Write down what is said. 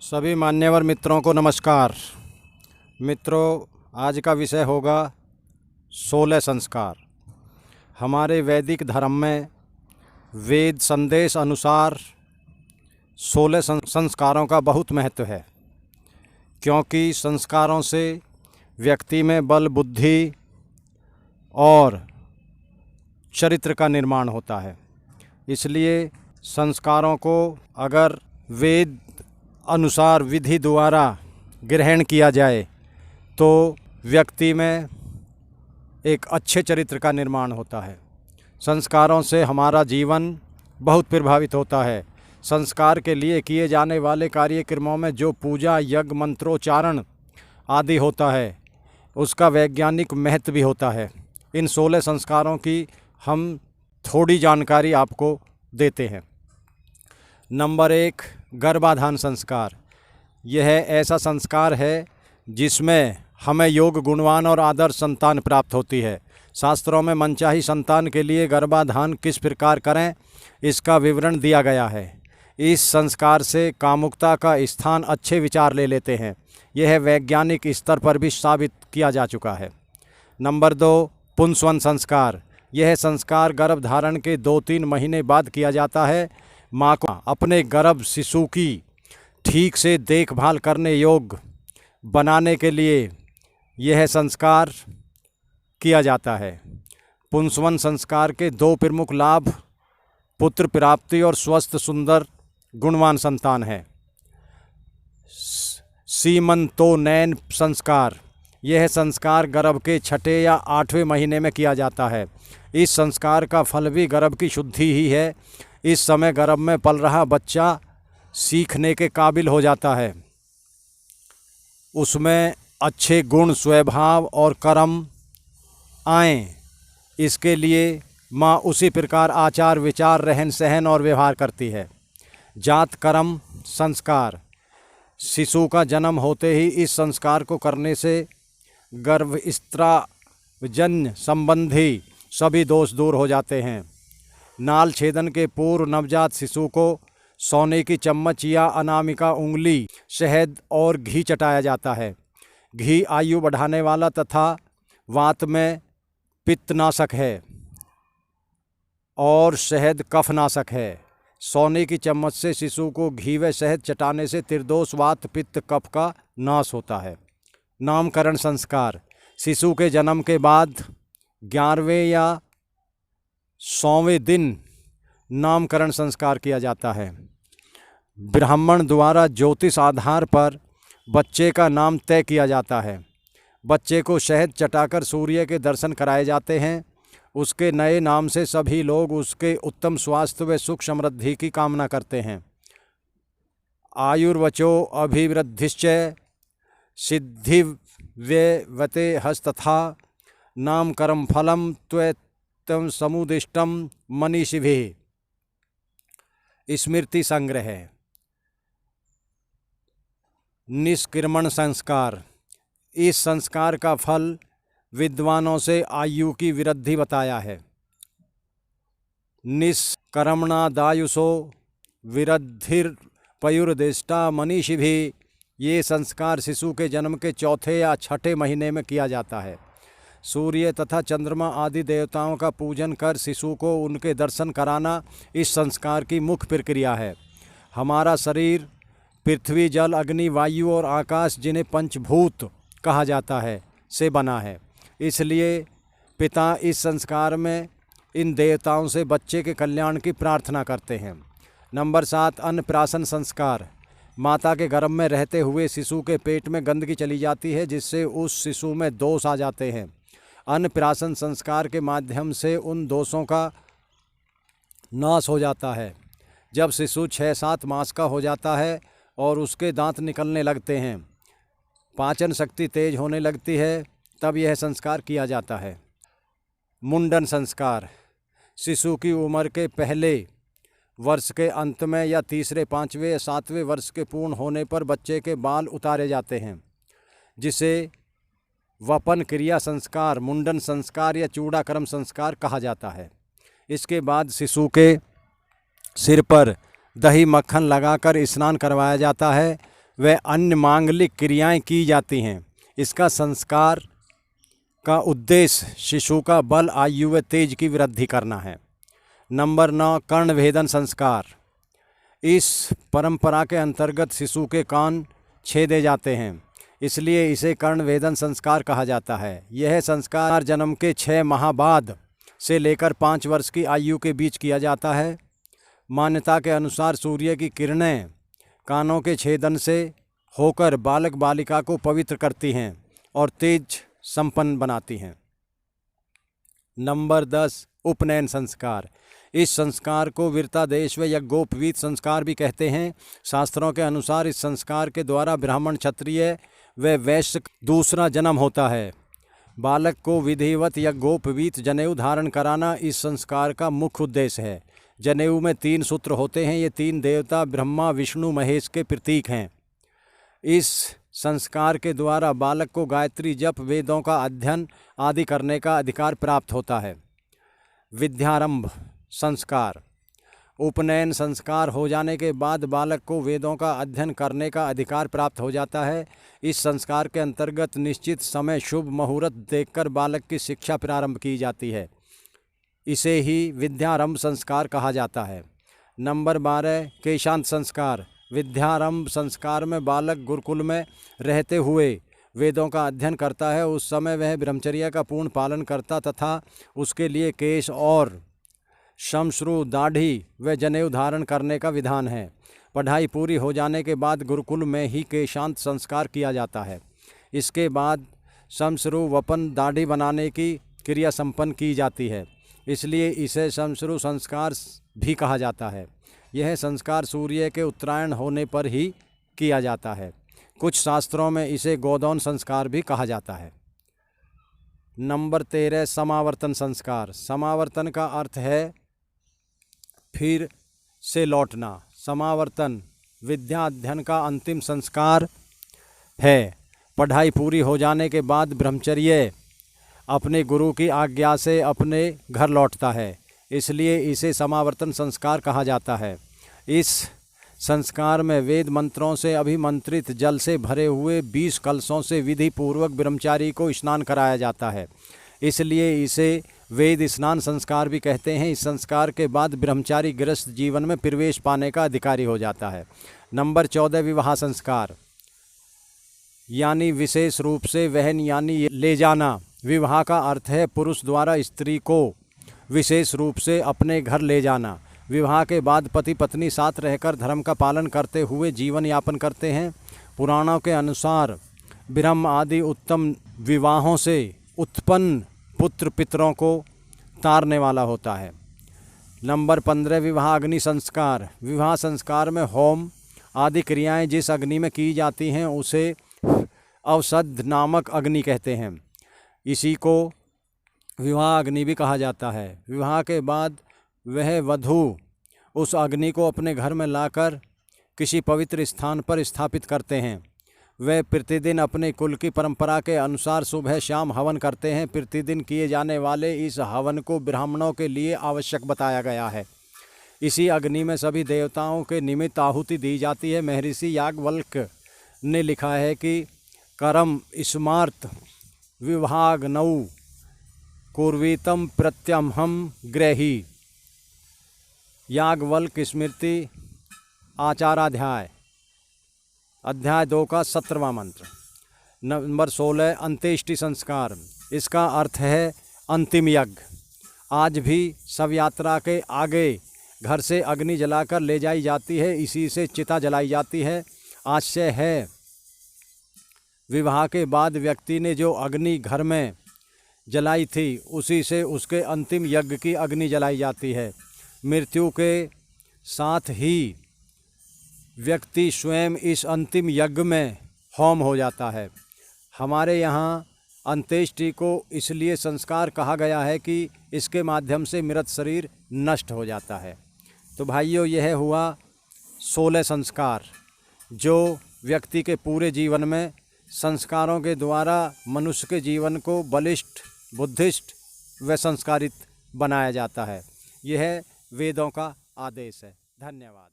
सभी मान्यवर मित्रों को नमस्कार। मित्रों, आज का विषय होगा 16 संस्कार। हमारे वैदिक धर्म में वेद संदेश अनुसार 16 संस्कारों का बहुत महत्व है, क्योंकि संस्कारों से व्यक्ति में बल, बुद्धि और चरित्र का निर्माण होता है। इसलिए संस्कारों को अगर वेद अनुसार विधि द्वारा ग्रहण किया जाए तो व्यक्ति में एक अच्छे चरित्र का निर्माण होता है। संस्कारों से हमारा जीवन बहुत प्रभावित होता है। संस्कार के लिए किए जाने वाले कार्यक्रमों में जो पूजा, यज्ञ, मंत्रोच्चारण आदि होता है, उसका वैज्ञानिक महत्व भी होता है। इन 16 संस्कारों की हम थोड़ी जानकारी आपको देते हैं। नंबर 1, गर्भाधान संस्कार। यह ऐसा संस्कार है जिसमें हमें योग, गुणवान और आदर्श संतान प्राप्त होती है। शास्त्रों में मनचाही संतान के लिए गर्भाधान किस प्रकार करें, इसका विवरण दिया गया है। इस संस्कार से कामुकता का स्थान अच्छे विचार ले लेते हैं। यह वैज्ञानिक स्तर पर भी साबित किया जा चुका है। नंबर 2, पुंसवन संस्कार। यह संस्कार गर्भ धारण के 2-3 महीने बाद किया जाता है। माँ को अपने गर्भ शिशु की ठीक से देखभाल करने योग्य बनाने के लिए यह संस्कार किया जाता है। पुंसवन संस्कार के 2 प्रमुख लाभ पुत्र प्राप्ति और स्वस्थ, सुंदर, गुणवान संतान है। सीमंतोनयन संस्कार। यह संस्कार गर्भ के 6 या 8वें महीने में किया जाता है। इस संस्कार का फल भी गर्भ की शुद्धि ही है। इस समय गर्भ में पल रहा बच्चा सीखने के काबिल हो जाता है। उसमें अच्छे गुण, स्वभाव और कर्म आएँ, इसके लिए माँ उसी प्रकार आचार, विचार, रहन सहन और व्यवहार करती है। जात कर्म संस्कार। शिशु का जन्म होते ही इस संस्कार को करने से गर्भस्त्रावजन्य संबंधी सभी दोष दूर हो जाते हैं। नाल छेदन के पूर्व नवजात शिशु को सोने की चम्मच या अनामिका उंगली, शहद और घी चटाया जाता है। घी आयु बढ़ाने वाला तथा वात में पित्तनाशक है और शहद कफनाशक है। सोने की चम्मच से शिशु को घी व शहद चटाने से त्रिदोष, वात, पित्त, कफ का नाश होता है। नामकरण संस्कार। शिशु के जन्म के बाद 11वें या 100वें दिन नामकरण संस्कार किया जाता है। ब्राह्मण द्वारा ज्योतिष आधार पर बच्चे का नाम तय किया जाता है। बच्चे को शहद चटाकर सूर्य के दर्शन कराए जाते हैं। उसके नए नाम से सभी लोग उसके उत्तम स्वास्थ्य व सुख समृद्धि की कामना करते हैं। आयुर्वचो अभिवृद्धिश्च सिद्धिव्यवते हस्तथा नामकरम फलम त्वं समुदिष्टम मनीषिभिः। स्मृति संग्रह। निष्क्रमण संस्कार। इस संस्कार का फल विद्वानों से आयु की वृद्धि बताया है। निष्कर्मणादायुषो विरद्धिर्पयुर्दिष्टा मनीषिभिः। ये संस्कार शिशु के जन्म के 4थे या 6ठे महीने में किया जाता है। सूर्य तथा चंद्रमा आदि देवताओं का पूजन कर शिशु को उनके दर्शन कराना इस संस्कार की मुख्य प्रक्रिया है। हमारा शरीर पृथ्वी, जल, अग्नि, वायु और आकाश, जिन्हें पंचभूत कहा जाता है, से बना है। इसलिए पिता इस संस्कार में इन देवताओं से बच्चे के कल्याण की प्रार्थना करते हैं। नंबर 7, अन्नप्राशन संस्कार। माता के गर्भ में रहते हुए शिशु के पेट में गंदगी चली जाती है, जिससे उस शिशु में दोष आ जाते हैं। अन्नप्राशन संस्कार के माध्यम से उन दोषों का नाश हो जाता है। जब शिशु 6-7 मास का हो जाता है और उसके दांत निकलने लगते हैं, पाचन शक्ति तेज होने लगती है, तब यह संस्कार किया जाता है। मुंडन संस्कार। शिशु की उम्र के पहले वर्ष के अंत में या तीसरे, 5वें या 7वें वर्ष के पूर्ण होने पर बच्चे के बाल उतारे जाते हैं, जिसे वपन क्रिया संस्कार, मुंडन संस्कार या चूड़ाक्रम संस्कार कहा जाता है। इसके बाद शिशु के सिर पर दही मक्खन लगाकर स्नान करवाया जाता है। व अन्य मांगलिक क्रियाएं की जाती हैं। इसका संस्कार का उद्देश्य शिशु का बल, आयु व तेज की वृद्धि करना है। नंबर 9, कर्ण भेदन संस्कार। इस परंपरा के अंतर्गत शिशु के कान छेदे जाते हैं, इसलिए इसे कर्ण भेदन संस्कार कहा जाता है। यह संस्कार जन्म के 6 माह बाद से लेकर 5 वर्ष की आयु के बीच किया जाता है। मान्यता के अनुसार सूर्य की किरणें कानों के छेदन से होकर बालक बालिका को पवित्र करती हैं और तेज संपन्न बनाती हैं। नंबर 10, उपनयन संस्कार। इस संस्कार को वीरतादेश व यज्ञोपवीत संस्कार भी कहते हैं। शास्त्रों के अनुसार इस संस्कार के द्वारा ब्राह्मण, क्षत्रिय व वैश्य दूसरा जन्म होता है। बालक को विधिवत यज्ञोपवीत जनेऊ धारण कराना इस संस्कार का मुख्य उद्देश्य है। जनेऊ में 3 सूत्र होते हैं। ये 3 देवता ब्रह्मा, विष्णु, महेश के प्रतीक हैं। इस संस्कार के द्वारा बालक को गायत्री जप, वेदों का अध्ययन आदि करने का अधिकार प्राप्त होता है। विद्यारंभ संस्कार। उपनयन संस्कार हो जाने के बाद बालक को वेदों का अध्ययन करने का अधिकार प्राप्त हो जाता है। इस संस्कार के अंतर्गत निश्चित समय, शुभ मुहूर्त देखकर बालक की शिक्षा प्रारंभ की जाती है। इसे ही विद्यारंभ संस्कार कहा जाता है। नंबर 12, केशांत संस्कार। विद्यारंभ संस्कार में बालक गुरुकुल में रहते हुए वेदों का अध्ययन करता है। उस समय वह ब्रह्मचर्य का पूर्ण पालन करता तथा उसके लिए केश और श्मश्रु, दाढ़ी व जनेऊ धारण करने का विधान है। पढ़ाई पूरी हो जाने के बाद गुरुकुल में ही केशांत संस्कार किया जाता है। इसके बाद श्मश्रु, वपन, दाढ़ी बनाने की क्रिया संपन्न की जाती है, इसलिए इसे श्मश्रु संस्कार भी कहा जाता है। यह संस्कार सूर्य के उत्तरायण होने पर ही किया जाता है। कुछ शास्त्रों में इसे गोदौन संस्कार भी कहा जाता है। नंबर 13, समावर्तन संस्कार। समावर्तन का अर्थ है फिर से लौटना। समावर्तन विद्या अध्ययन का अंतिम संस्कार है। पढ़ाई पूरी हो जाने के बाद ब्रह्मचर्य अपने गुरु की आज्ञा से अपने घर लौटता है, इसलिए इसे समावर्तन संस्कार कहा जाता है। इस संस्कार में वेद मंत्रों से अभिमंत्रित जल से भरे हुए 20 कलशों से विधि पूर्वक ब्रह्मचारी को स्नान कराया जाता है, इसलिए इसे वेद स्नान संस्कार भी कहते हैं। इस संस्कार के बाद ब्रह्मचारी गृहस्थ जीवन में प्रवेश पाने का अधिकारी हो जाता है। नंबर 14, विवाह संस्कार, यानी विशेष रूप से वहन यानी ले जाना। विवाह का अर्थ है पुरुष द्वारा स्त्री को विशेष रूप से अपने घर ले जाना। विवाह के बाद पति पत्नी साथ रहकर धर्म का पालन करते हुए जीवन यापन करते हैं। पुराणों के अनुसार ब्रह्म आदि उत्तम विवाहों से उत्पन्न पुत्र पितरों को तारने वाला होता है। नंबर 15, विवाह अग्नि संस्कार। विवाह संस्कार में होम आदि क्रियाएं जिस अग्नि में की जाती हैं उसे अवसद नामक अग्नि कहते हैं। इसी को विवाह अग्नि भी कहा जाता है। विवाह के बाद वह वधू उस अग्नि को अपने घर में लाकर किसी पवित्र स्थान पर स्थापित करते हैं। वे प्रतिदिन अपने कुल की परंपरा के अनुसार सुबह शाम हवन करते हैं। प्रतिदिन किए जाने वाले इस हवन को ब्राह्मणों के लिए आवश्यक बताया गया है। इसी अग्नि में सभी देवताओं के निमित्त आहुति दी जाती है। महर्षि याज्ञवल्क्य ने लिखा है कि करम स्मार्त विभागनौ कुर्वीतम प्रत्यमहम ग्रही। याज्ञवल्क्य स्मृति आचाराध्याय, अध्याय 2 का 17वां मंत्र। नंबर 16, अंत्येष्टि संस्कार। इसका अर्थ है अंतिम यज्ञ। आज भी शव यात्रा के आगे घर से अग्नि जलाकर ले जाई जाती है, इसी से चिता जलाई जाती है। आशय है विवाह के बाद व्यक्ति ने जो अग्नि घर में जलाई थी उसी से उसके अंतिम यज्ञ की अग्नि जलाई जाती है। मृत्यु के साथ ही व्यक्ति स्वयं इस अंतिम यज्ञ में होम हो जाता है। हमारे यहाँ अंत्येष्टि को इसलिए संस्कार कहा गया है कि इसके माध्यम से मृत शरीर नष्ट हो जाता है। तो भाइयों, यह हुआ 16 संस्कार जो व्यक्ति के पूरे जीवन में संस्कारों के द्वारा मनुष्य के जीवन को बलिष्ठ, बुद्धिष्ट व संस्कारित बनाया जाता है। यह वेदों का आदेश है। धन्यवाद।